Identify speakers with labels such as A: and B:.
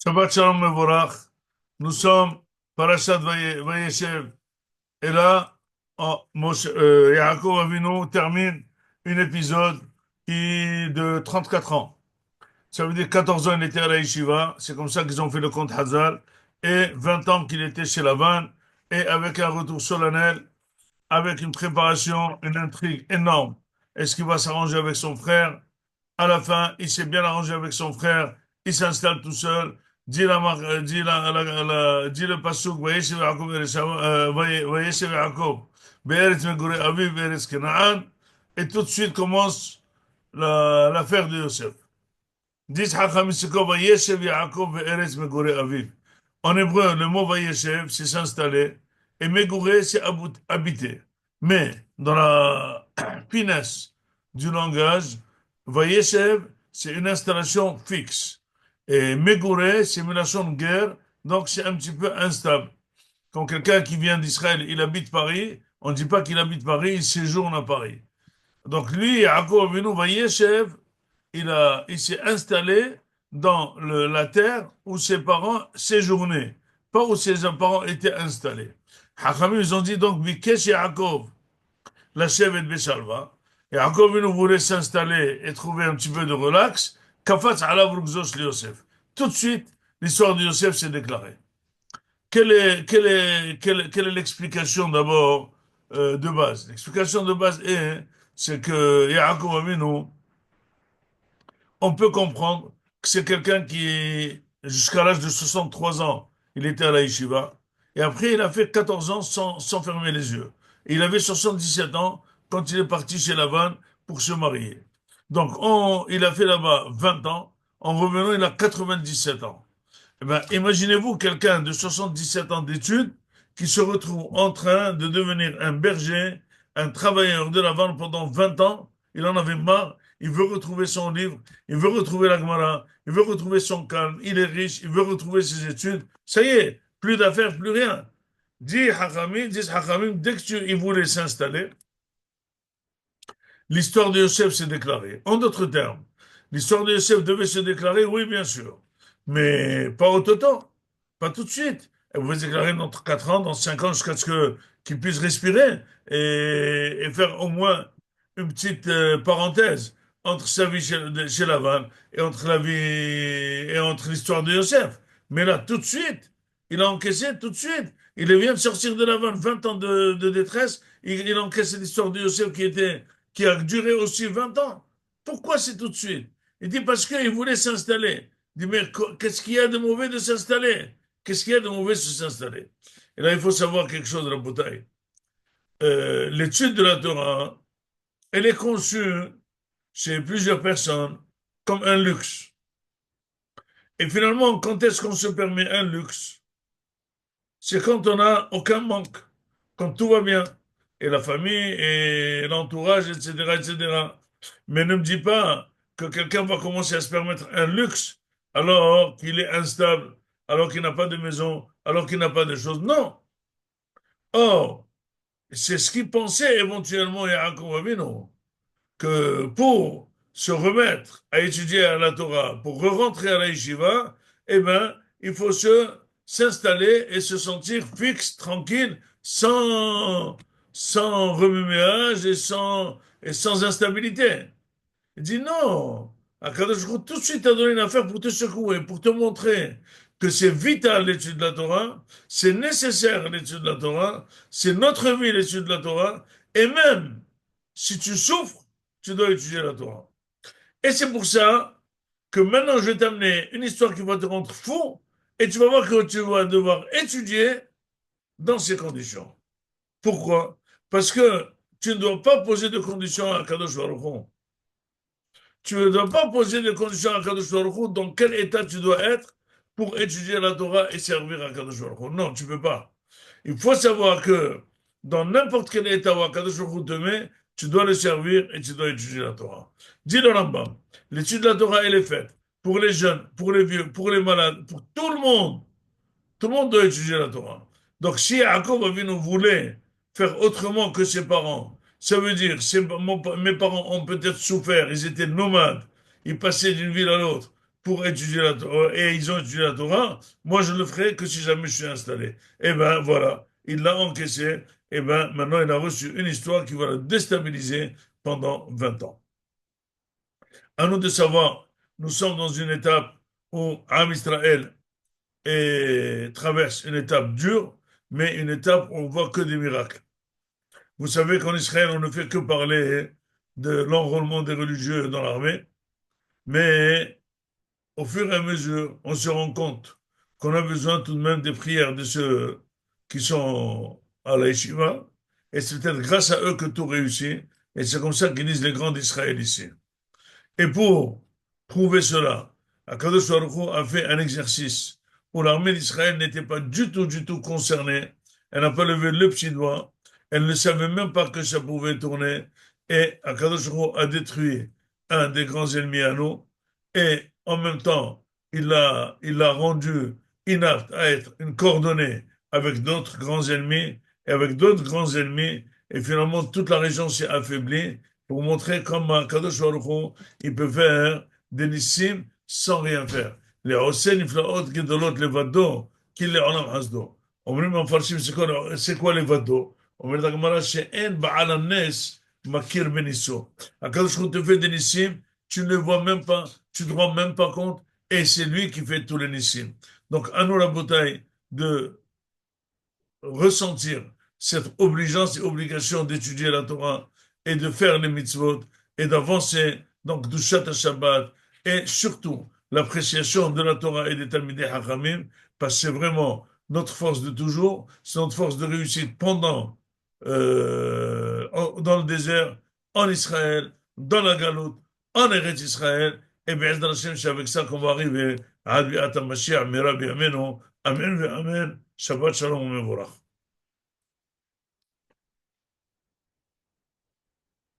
A: Shabbat Shalom Mevorach. Nous sommes Parashat Vayeshev. Et là, Yaakov Avinu termine un épisode de 34 ans. Ça veut dire 14 ans il était à la Yeshiva. C'est comme ça qu'ils ont fait le compte Hazal. Et 20 ans qu'il était chez Lavan. Et avec un retour solennel, avec une préparation, une intrigue énorme. Est-ce qu'il va s'arranger avec son frère? À la fin, il s'est bien arrangé avec son frère. Il s'installe tout seul. Dit le pasuk, Vayeshev Yaakov Vayeshev Yaakov Be'eretz Megure Aviv Be'eretz Kenaan. Et tout de suite commence l'affaire de Yosef. Dit Chacham Isikov Vayeshev Yaakov Be'eretz Megure Aviv. En hébreu, le mot Vayeshev, c'est s'installer. Et Megure, c'est habiter. Mais dans la finesse du langage, Vayeshev, c'est une installation fixe. Et Megure, c'est une nation de guerre, donc c'est un petit peu instable. Quand quelqu'un qui vient d'Israël, il habite Paris, on ne dit pas qu'il habite Paris, il séjourne à Paris. Donc lui, Yaakov Avinu Vayeshev, il s'est installé dans la terre où ses parents séjournaient, pas où ses parents étaient installés. Hachamim, ils ont dit donc, Bikesh Yaakov, la chèvre et Beshalva. Et Yaakov, il voulait s'installer et trouver un petit peu de relax. Kafatz alav rugzos li Yosef. Tout de suite, l'histoire de Yosef s'est déclarée. Quelle est l'explication d'abord de base? L'explication de base c'est que Yaakov Avinu, on peut comprendre que c'est quelqu'un qui, jusqu'à l'âge de 63 ans, il était à la yeshiva. Et après, il a fait 14 ans sans fermer les yeux. Et il avait 77 ans quand il est parti chez Lavan pour se marier. Donc, il a fait là-bas 20 ans. En revenant, il a 97 ans. Eh ben, imaginez-vous quelqu'un de 77 ans d'études qui se retrouve en train de devenir un berger, un travailleur de la vente pendant 20 ans. Il en avait marre. Il veut retrouver son livre. Il veut retrouver la Gemara. Il veut retrouver son calme. Il est riche. Il veut retrouver ses études. Ça y est, plus d'affaires, plus rien. Dit Hachamim, dès il voulait s'installer, l'histoire de Yosef s'est déclarée. En d'autres termes, l'histoire de Yosef devait se déclarer, oui, bien sûr, mais pas au temps, pas tout de suite. Elle pouvait se déclarer dans 4 ans, dans 5 ans, jusqu'à ce qu'il puisse respirer et faire au moins une petite parenthèse entre sa vie chez Lavan et entre la vie et entre l'histoire de Yosef. Mais là, tout de suite, il a encaissé tout de suite. Il vient de sortir de Lavan, 20 ans de détresse. Il a encaissé l'histoire de Yosef qui a duré aussi 20 ans. Pourquoi c'est tout de suite? Il dit parce qu'il voulait s'installer. Il dit, mais qu'est-ce qu'il y a de mauvais de s'installer? Qu'est-ce qu'il y a de mauvais de s'installer? Et là, il faut savoir quelque chose, la bouteille. L'étude de la Torah, elle est conçue chez plusieurs personnes comme un luxe. Et finalement, quand est-ce qu'on se permet un luxe? C'est quand on n'a aucun manque, quand tout va bien, et la famille, et l'entourage, etc., etc. Mais ne me dis pas que quelqu'un va commencer à se permettre un luxe alors qu'il est instable, alors qu'il n'a pas de maison, alors qu'il n'a pas de choses. Non. Or, c'est ce qu'il pensait éventuellement Yaakov Avinu, que pour se remettre à étudier à la Torah, pour re-rentrer à la yeshiva, eh ben, il faut s'installer et se sentir fixe, tranquille, sans remue-ménage et sans instabilité. Il dit non. Akadosh Baruch Hu tout de suite t'a donné une affaire pour te secouer, pour te montrer que c'est vital l'étude de la Torah, c'est nécessaire l'étude de la Torah, c'est notre vie l'étude de la Torah, et même si tu souffres, tu dois étudier la Torah. Et c'est pour ça que maintenant je vais t'amener une histoire qui va te rendre fou, et tu vas voir que tu vas devoir étudier dans ces conditions. Pourquoi? Parce que tu ne dois pas poser de conditions à Kadosh Baruch Hu. Tu ne dois pas poser des conditions à Kadosh Baruch Hu dans quel état tu dois être pour étudier la Torah et servir à Kadosh Baruch Hu. Non, tu ne peux pas. Il faut savoir que dans n'importe quel état où Kadosh Baruch Hu te met, tu dois le servir et tu dois étudier la Torah. Dis le Rambam, l'étude de la Torah, elle est faite pour les jeunes, pour les vieux, pour les malades, pour tout le monde. Tout le monde doit étudier la Torah. Donc si Yaakov Avinu voulait faire autrement que ses parents, ça veut dire, mes parents ont peut-être souffert, ils étaient nomades, ils passaient d'une ville à l'autre pour étudier la Torah, et ils ont étudié la Torah, moi je le ferai que si jamais je suis installé. Et ben voilà, il l'a encaissé, et ben maintenant il a reçu une histoire qui va le déstabiliser pendant 20 ans. À nous de savoir, nous sommes dans une étape où Am Israël traverse une étape dure, mais une étape où on voit que des miracles. Vous savez qu'en Israël, on ne fait que parler de l'enrôlement des religieux dans l'armée, mais au fur et à mesure, on se rend compte qu'on a besoin tout de même des prières de ceux qui sont à la yeshiva, et c'est peut-être grâce à eux que tout réussit, et c'est comme ça qu'ils disent les grands d'Israël ici. Et pour prouver cela, Akadosh Baruch Hu a fait un exercice où l'armée d'Israël n'était pas du tout concernée. Elle n'a pas levé le petit doigt. Elle ne savait même pas que ça pouvait tourner. Et Akadosh Baruch Hu a détruit un des grands ennemis à nous. Et en même temps, il l'a rendu inapte à être une coordonnée avec d'autres grands ennemis et avec d'autres grands ennemis. Et finalement, toute la région s'est affaiblie pour montrer comment Kadosh Baruch Hu, il peut faire des nissim sans rien faire. Les Hossein Niflaot Gedolot Levado, qui les Olam Hasdo. אומרים המפרשים, c'est quoi לבדו? אומרת הגמרא שאין בעל הנס מכיר בניסו. הקדוש ברוך הוא te fait des nissim, tu ne le vois même pas, tu ne te rends même pas compte, et c'est lui qui fait tous les nissim. Donc, à nous la bataille de ressentir cette obligeance et obligation d'étudier la Torah et de faire les mitzvot et d'avancer donc du Shat Shabbat et surtout l'appréciation de la Torah et des Talmidei Hachamim parce que c'est vraiment notre force de toujours, c'est notre force de réussite pendant dans le désert, en Israël, dans la Galoute, en Eretz Israël et bien c'est avec ça qu'on va arriver à Mashiach, Mirabi Ameno, Amen ve Amen, Shabbat Shalom Mevorach.